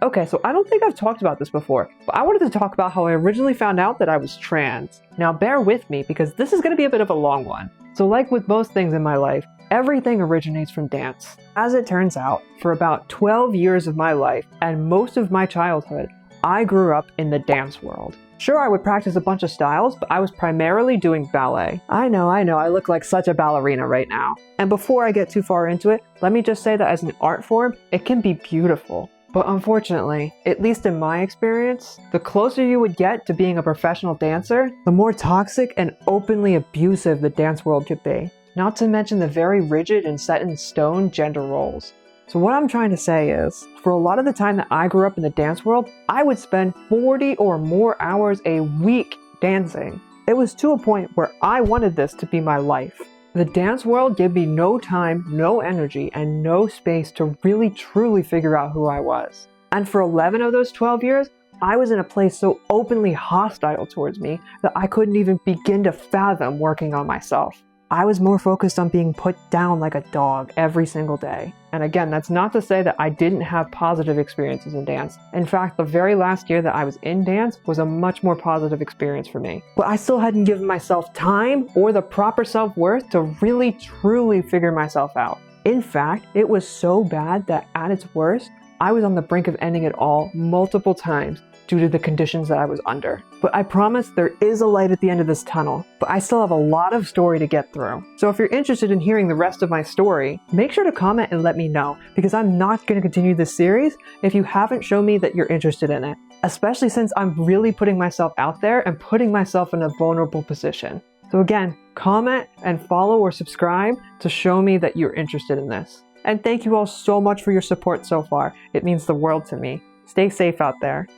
Okay, so I don't think I've talked about this before, but I wanted to talk about how I originally found out that I was trans. Now bear with me because this is going to be a bit of a long one. So like with most things in my life, everything originates from dance. As it turns out, for about 12 years of my life and most of my childhood, I grew up in the dance world. Sure, I would practice a bunch of styles, but I was primarily doing ballet. I know, I look like such a ballerina right now. And before I get too far into it, let me just say that as an art form, it can be beautiful. But unfortunately, at least in my experience, the closer you would get to being a professional dancer, the more toxic and openly abusive the dance world could be. Not to mention the very rigid and set in stone gender roles. So what I'm trying to say is, for a lot of the time that I grew up in the dance world, I would spend 40 or more hours a week dancing. It was to a point where I wanted this to be my life. The dance world gave me no time, no energy, and no space to really truly figure out who I was. And for 11 of those 12 years, I was in a place so openly hostile towards me that I couldn't even begin to fathom working on myself. I was more focused on being put down like a dog every single day. And again, that's not to say that I didn't have positive experiences in dance. In fact, the very last year that I was in dance was a much more positive experience for me. But I still hadn't given myself time or the proper self-worth to really truly figure myself out. In fact, it was so bad that at its worst, I was on the brink of ending it all multiple times due to the conditions that I was under. But I promise there is a light at the end of this tunnel, but I still have a lot of story to get through. So if you're interested in hearing the rest of my story, make sure to comment and let me know, because I'm not going to continue this series if you haven't shown me that you're interested in it, especially since I'm really putting myself out there and putting myself in a vulnerable position. So again, comment and follow or subscribe to show me that you're interested in this. And thank you all so much for your support so far. It means the world to me. Stay safe out there.